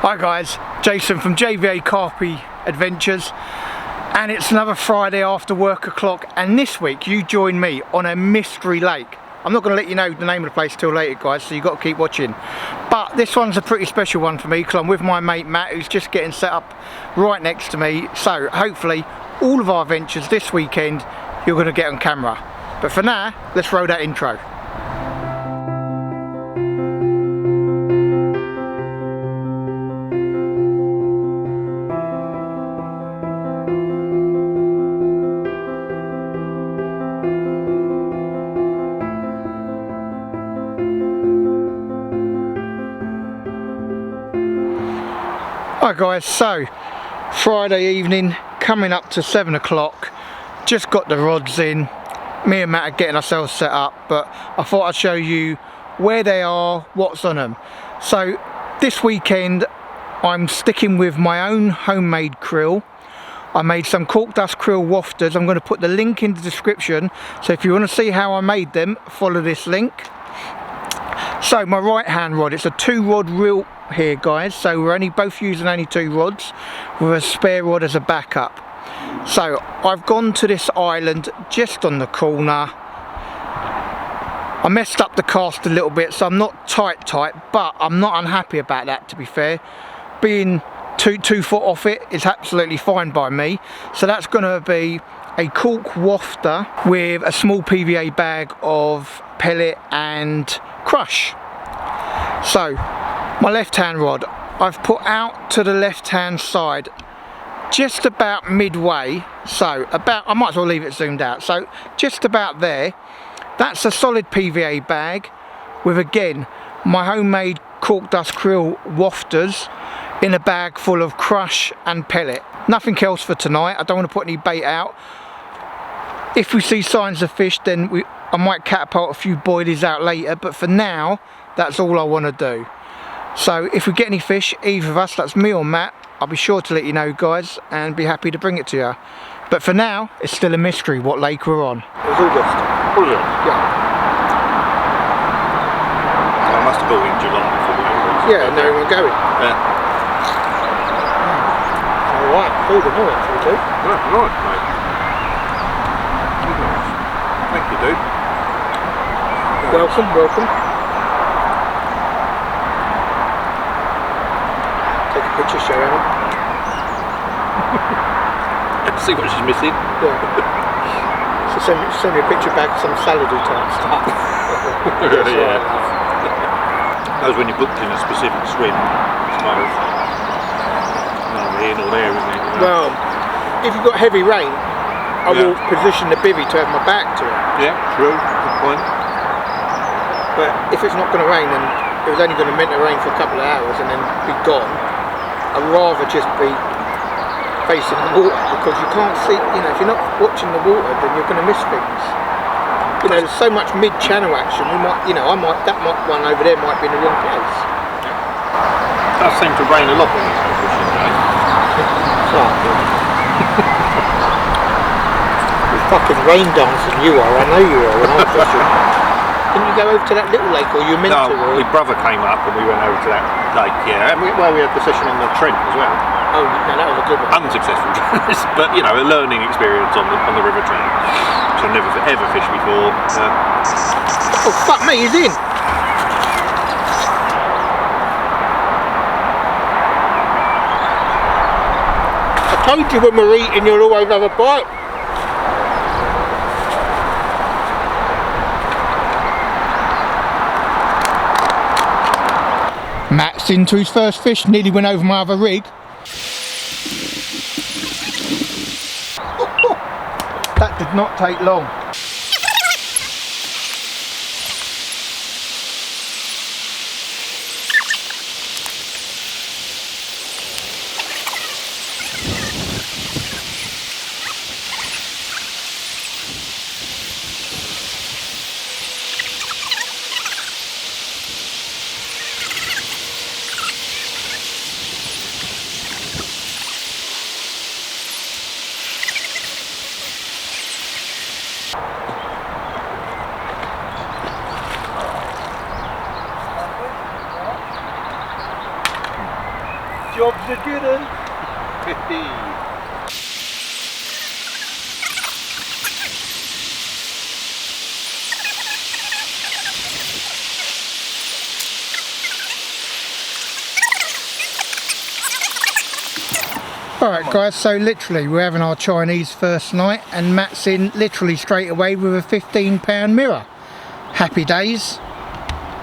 Hi guys, Jason from JVA Carpi Adventures, and it's another Friday after work o'clock, and this week you join me on a mystery lake. I'm not going to let you know the name of the place till later guys, so you've got to keep watching. But this one's a pretty special one for me because I'm with my mate Matt, who's just getting set up right next to me. So hopefully all of our adventures this weekend you're going to get on camera. But for now, let's roll that intro. Hi guys, so Friday evening, coming up to 7 o'clock, just got the rods in. Me and Matt are getting ourselves set up, but I thought I'd show you where they are, what's on them. So this weekend I'm sticking with my own homemade krill. I made some cork dust krill wafters. I'm going to put the link in the description, so if you want to see how I made them, follow this link. So my right hand rod, it's a 2-rod reel here guys, so we're both using only 2 rods with a spare rod as a backup. So I've gone to this island just on the corner. I messed up the cast a little bit, so I'm not tight, but I'm not unhappy about that, to be fair. Being 2 foot off it is absolutely fine by me. So that's going to be a cork wafter with a small PVA bag of pellet and crush. So my left hand rod I've put out to the left hand side just about midway, so about, I might as well leave it zoomed out, so just about there. That's a solid PVA bag with, again, my homemade cork dust krill wafters in a bag full of crush and pellet. Nothing else for tonight. I don't want to put any bait out. If we see signs of fish, then I might catapult a few boilies out later, but for now that's all I want to do. So if we get any fish, either of us, that's me or Matt, I'll be sure to let you know guys and be happy to bring it to you. But for now, it's still a mystery what lake we're on. It was August. August? Yeah. I must have bought in July before we went. Yeah, and there we're going. Yeah. Alright, hold them all actually too. Yeah, nice mate. Thank you dude. Welcome, welcome. Take a picture, show Ellen. See what she's missing. Yeah. So send me a picture back of some salady type stuff. Yeah. That was when you booked in a specific swim. It's kind of in or there, isn't it? Well, if you've got heavy rain, I will position the bivvy to have my back to it. Yeah, true. Good point. But if it's not going to rain, and it was only going to meant to rain for a couple of hours and then be gone, I'd rather just be facing the water, because you can't see, you know, if you're not watching the water then you're going to miss things. You know, there's so much mid-channel action, we might, you know, that one over there might be in the wrong place. It does seem to rain a lot when it's fishing day. You're fucking rain dancing, you are, I know you are when I'm fishing. Didn't you go over to that little lake, or you meant to? No, my brother came up and we went over to that lake, yeah. And we had the session on the Trent as well. Oh, no, that was a good one. Unsuccessful, but you know, a learning experience on the River Trent. So I've never ever fished before. Oh, fuck me, he's in! I told you when we're eating you'll always have a bite. Matt's into his first fish, nearly went over my other rig. That did not take long. job's a good one. Alright guys, so literally we're having our Chinese first night and Matt's in literally straight away with a £15 mirror. Happy days.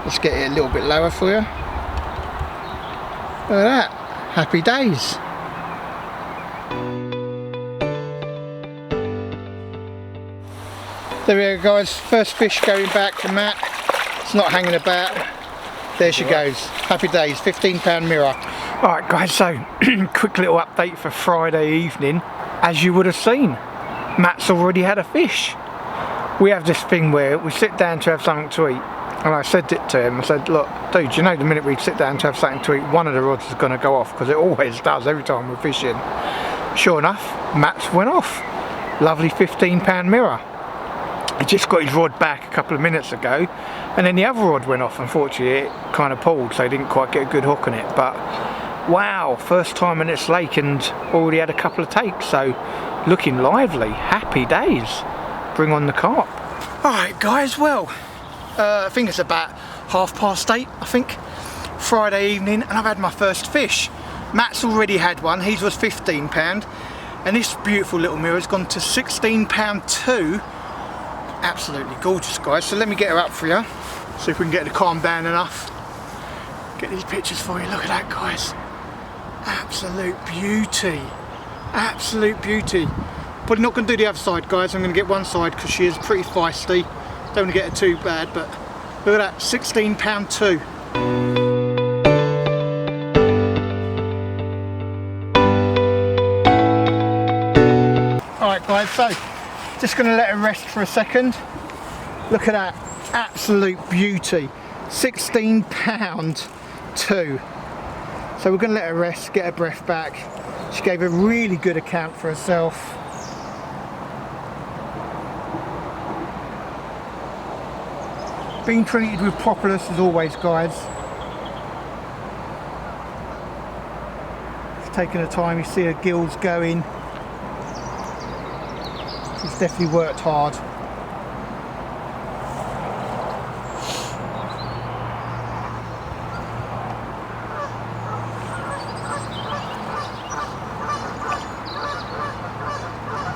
Let's get it a little bit lower for you. Look at that. Happy days. There we go guys, first fish going back to Matt. It's not hanging about. There she goes. Happy days, £15 mirror. Alright guys, so quick little update for Friday evening. As you would have seen, Matt's already had a fish. We have this thing where we sit down to have something to eat. And I said it to him, I said, look, dude, you know the minute we sit down to have something to eat, one of the rods is going to go off, because it always does every time we're fishing. Sure enough, Matt's went off. Lovely £15 mirror. He just got his rod back a couple of minutes ago, and then the other rod went off. Unfortunately, it kind of pulled, so he didn't quite get a good hook on it. But wow, first time in this lake and already had a couple of takes, so looking lively. Happy days. Bring on the carp. Alright guys, well, I think it's about 8:30, I think, Friday evening, and I've had my first fish. Matt's already had one, his was £15, and this beautiful little mirror has gone to £16 too. Absolutely gorgeous guys, so let me get her up for you, see if we can get her to calm down enough. Get these pictures for you, look at that guys. Absolute beauty, absolute beauty. Probably not going to do the other side guys, I'm going to get one side because she is pretty feisty. Don't want to get her too bad, but look at that, £16 too. Alright guys, so just going to let her rest for a second. Look at that, absolute beauty. £16 too. So we're going to let her rest, get her breath back. She gave a really good account for herself. Being treated with propolis as always guys. She's taking her time, you see her gills going. She's definitely worked hard.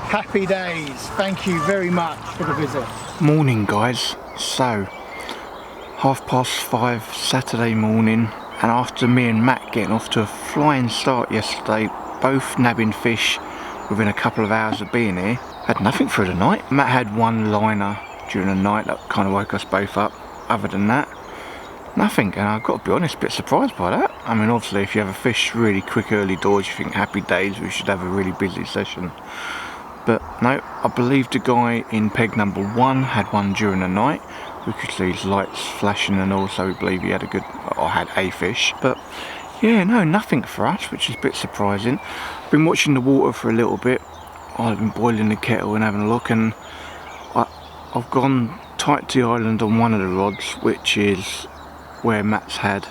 Happy days. Thank you very much for the visit. Morning guys. So 5:30 Saturday morning, and after me and Matt getting off to a flying start yesterday, both nabbing fish within a couple of hours of being here, had nothing through the night. Matt had one liner during the night that kind of woke us both up. Other than that, nothing, and I've got to be honest, a bit surprised by that. I mean, obviously if you have a fish really quick early doors, you think happy days, we should have a really busy session. But no, I believe the guy in peg number 1 had one during the night. We could see his lights flashing and all, so we believe he had a good, or had a fish. But yeah, no, nothing for us, which is a bit surprising. Been watching the water for a little bit. I've been boiling the kettle and having a look, and I've gone tight to the island on one of the rods, which is where Matt's had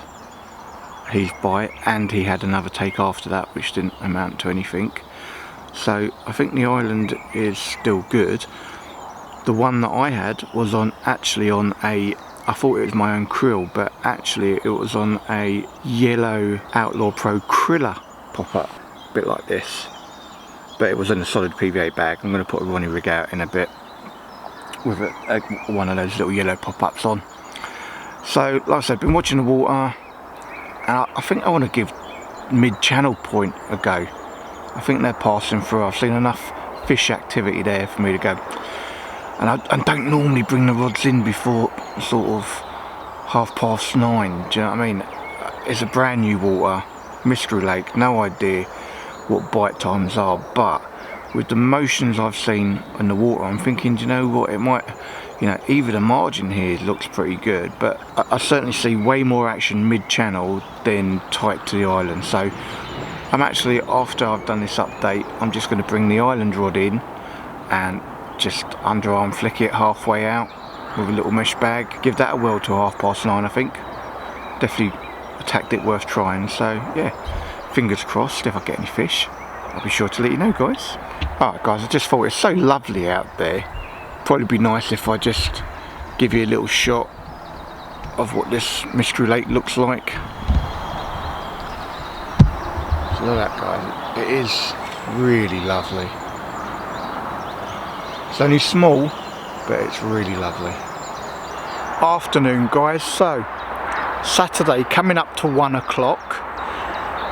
his bite, and he had another take after that, which didn't amount to anything. So I think the island is still good. The one that I had was actually on a, I thought it was my own krill, but actually it was on a yellow Outlaw Pro Kriller pop-up, a bit like this. But it was in a solid PVA bag. I'm going to put a Ronnie rig out in a bit with one of those little yellow pop-ups on. So like I said, been watching the water, and I think I want to give mid-channel point a go. I think they're passing through. I've seen enough fish activity there for me to go. And I don't normally bring the rods in before sort of 9:30. Do you know what I mean? It's a brand new water, Mystery Lake, no idea what bite times are, but with the motions I've seen in the water, I'm thinking, do you know what, it might, you know, either the margin here looks pretty good, but I certainly see way more action mid-channel than tight to the island. So I'm actually, after I've done this update, I'm just going to bring the island rod in and just underarm flick it halfway out with a little mesh bag. Give that a whirl till 9:30, I think. Definitely a tactic worth trying. So yeah, fingers crossed, if I get any fish, I'll be sure to let you know, guys. Alright guys, I just thought it's so lovely out there. Probably be nice if I just give you a little shot of what this Mystery Lake looks like. So look at that, guys. It is really lovely. It's only small, but it's really lovely. Afternoon, guys. So Saturday coming up to 1 o'clock,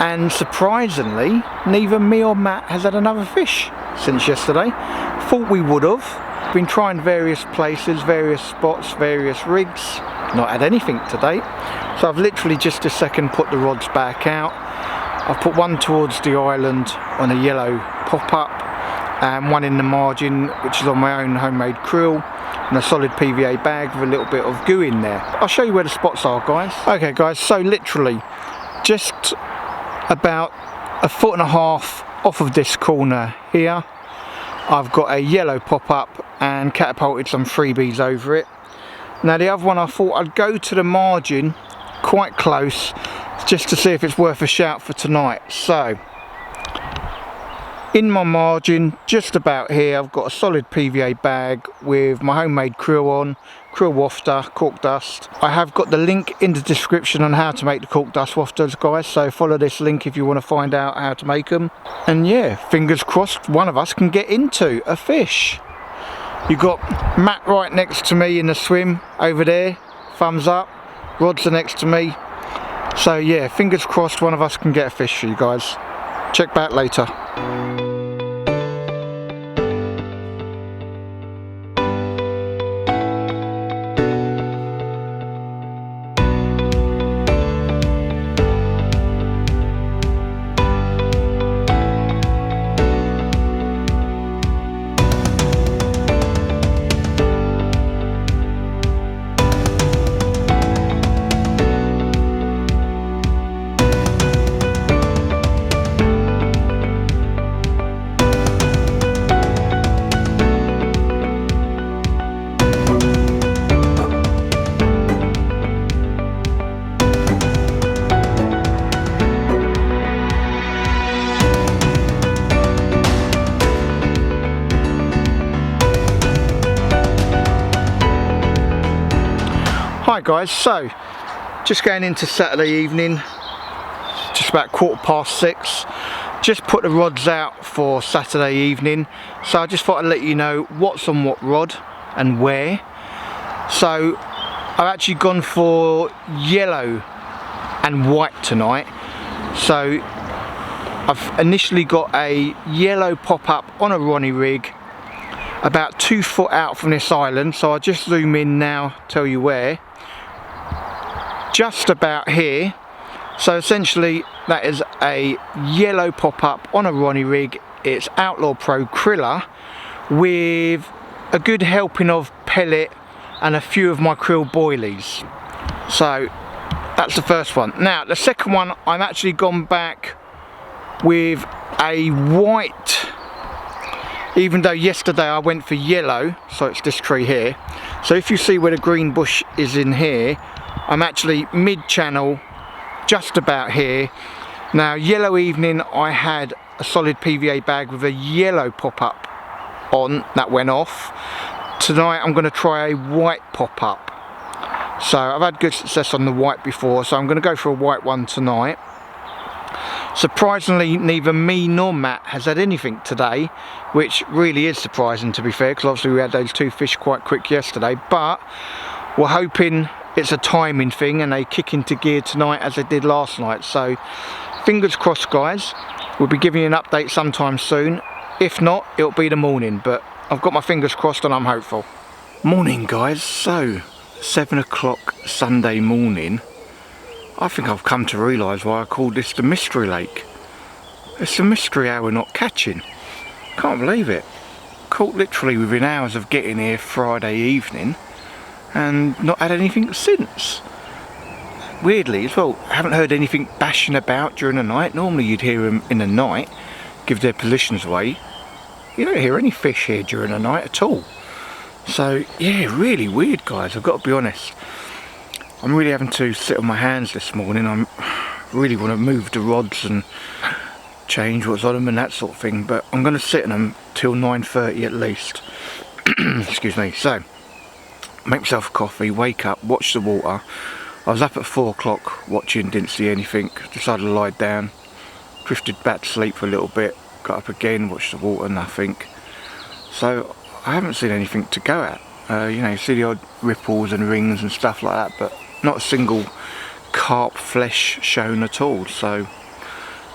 and surprisingly neither me or Matt has had another fish since yesterday. Thought we would have. Been trying various places, various spots, various rigs, not had anything to date. So I've literally just a second put the rods back out. I've put one towards the island on a yellow pop-up, and one in the margin which is on my own homemade krill, and a solid PVA bag with a little bit of goo in there. I'll show you where the spots are, guys. Okay guys, so literally just about 1.5 foot off of this corner here, I've got a yellow pop-up and catapulted some freebies over it. Now the other one, I thought I'd go to the margin quite close just to see if it's worth a shout for tonight. So in my margin, just about here, I've got a solid PVA bag with my homemade krill on, krill wafter, cork dust. I have got the link in the description on how to make the cork dust wafters, guys, so follow this link if you want to find out how to make them. And yeah, fingers crossed one of us can get into a fish. You've got Matt right next to me in the swim over there, thumbs up, rods are next to me. So yeah, fingers crossed one of us can get a fish for you guys. Check back later. Hi guys, so just going into Saturday evening, just about 6:15. Just put the rods out for Saturday evening, so I just thought I'd let you know what's on what rod and where. So I've actually gone for yellow and white tonight. So I've initially got a yellow pop-up on a Ronnie rig about 2 foot out from this island, so I'll just zoom in now, tell you where. Just about here. So essentially that is a yellow pop-up on a Ronnie rig. It's Outlaw Pro Kriller with a good helping of pellet and a few of my krill boilies. So that's the first one. Now the second one, I've actually gone back with a white, even though yesterday I went for yellow, so it's this tree here. So if you see where the green bush is in here, I'm actually mid-channel, just about here. Now yellow evening I had a solid PVA bag with a yellow pop-up on, that went off. Tonight I'm going to try a white pop-up. So I've had good success on the white before, so I'm going to go for a white one tonight. Surprisingly, neither me nor Matt has had anything today, which really is surprising, to be fair, because obviously we had those 2 fish quite quick yesterday, but we're hoping it's a timing thing and they kick into gear tonight as they did last night. So fingers crossed, guys. We'll be giving you an update sometime soon. If not, it'll be the morning, but I've got my fingers crossed and I'm hopeful. Morning, guys. So 7 o'clock Sunday morning. I think I've come to realise why I called this the Mystery Lake. It's a mystery how we're not catching. Can't believe it. Caught literally within hours of getting here Friday evening and not had anything since. Weirdly as well, I haven't heard anything bashing about during the night. Normally you'd hear them in the night, give their positions away. You don't hear any fish here during the night at all. So yeah, really weird, guys, I've got to be honest. I'm really having to sit on my hands this morning. I'm really want to move the rods and change what's on them and that sort of thing, but I'm going to sit on them till 9:30 at least. Excuse me. So make myself a coffee, wake up, watch the water. I was up at 4 o'clock watching, didn't see anything, decided to lie down, drifted back to sleep for a little bit, got up again, watched the water, nothing. So I haven't seen anything to go at. You know, you see the odd ripples and rings and stuff like that, but not a single carp flesh shown at all. So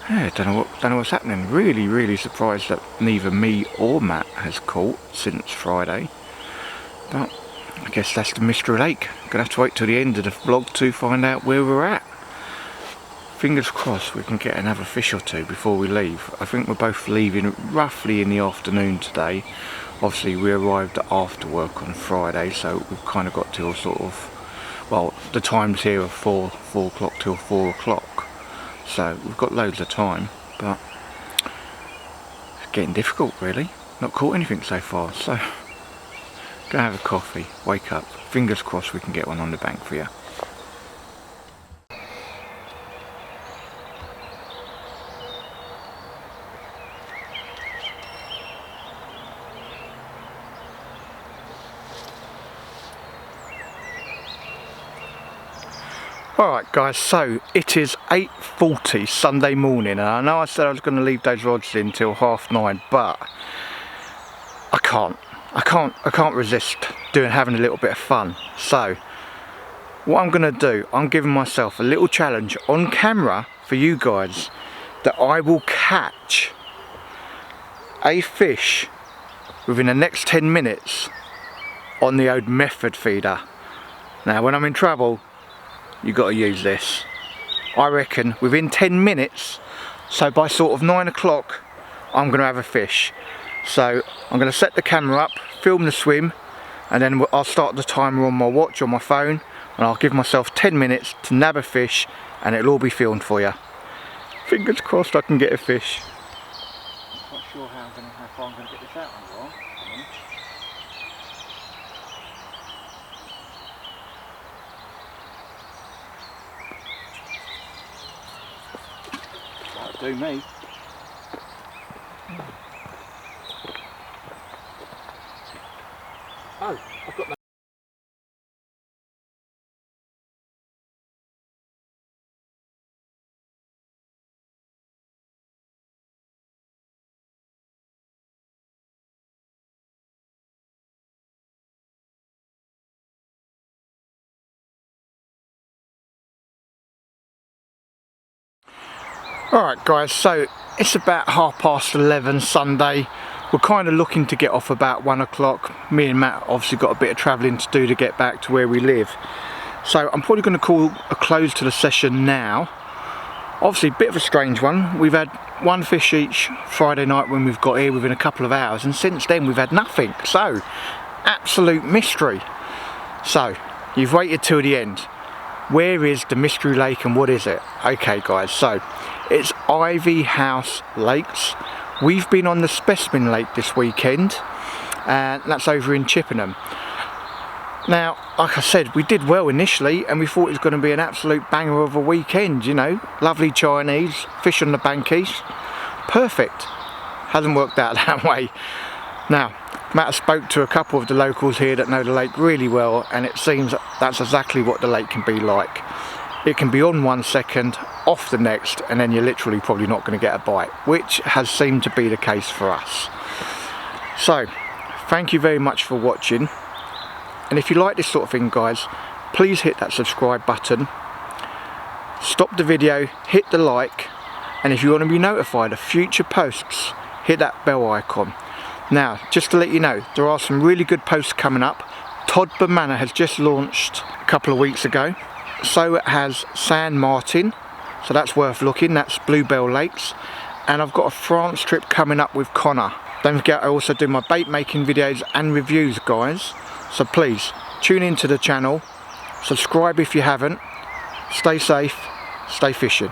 yeah, don't know what's happening. Really surprised that neither me or Matt has caught since Friday. But I guess that's the Mystery Lake. Gonna have to wait till the end of the vlog to find out where we're at. Fingers crossed we can get another fish or two before we leave. I think we're both leaving roughly in the afternoon today. Obviously we arrived after work on Friday, so we've kind of got till sort of, well, the times here are 4 o'clock till 4 o'clock. So we've got loads of time, but it's getting difficult really. Not caught anything so far, so go have a coffee, wake up. Fingers crossed we can get one on the bank for you. Alright guys, so it is 8:40 Sunday morning, and I know I said I was going to leave those rods in till 9:30, but I can't resist having a little bit of fun. So what I'm going to do, I'm giving myself a little challenge on camera for you guys, that I will catch a fish within the next 10 minutes on the old method feeder. Now when I'm in trouble, you got to use this. I reckon within 10 minutes, so by sort of 9 o'clock, I'm going to have a fish. So I'm going to set the camera up, film the swim, and then I'll start the timer on my watch on my phone, and I'll give myself 10 minutes to nab a fish, and it'll all be filmed for you. Fingers crossed I can get a fish. Not sure how far I'm going to get this out on. Do me. Oh, I've got that. Alright guys, so it's about 11:30 Sunday. We're kind of looking to get off about 1 o'clock. Me and Matt obviously got a bit of travelling to do to get back to where we live. So I'm probably going to call a close to the session now. Obviously a bit of a strange one. We've had one fish each Friday night when we've got here within a couple of hours, and since then we've had nothing. So, absolute mystery. So, you've waited till the end. Where is the Mystery Lake and what is it? Okay guys, so it's Ivy House Lakes. We've been on the Specimen Lake this weekend, and that's over in Chippenham. Now, like I said, we did well initially, and we thought it was going to be an absolute banger of a weekend, you know. Lovely Chinese, fish on the bankies. Perfect. Hasn't worked out that way. Now, Matt spoke to a couple of the locals here that know the lake really well, and it seems that's exactly what the lake can be like. It can be on 1 second, off the next, and then you're literally probably not going to get a bite, which has seemed to be the case for us. So, thank you very much for watching, and if you like this sort of thing guys, please hit that subscribe button, stop the video, hit the like, and if you want to be notified of future posts, hit that bell icon. Now, just to let you know, there are some really good posts coming up. Todburn Manor has just launched a couple of weeks ago. So it has San Martin, so that's worth looking. That's Bluebell Lakes. And I've got a France trip coming up with Connor. Don't forget, I also do my bait making videos and reviews guys. So please, tune into the channel. Subscribe if you haven't. Stay safe, stay fishing.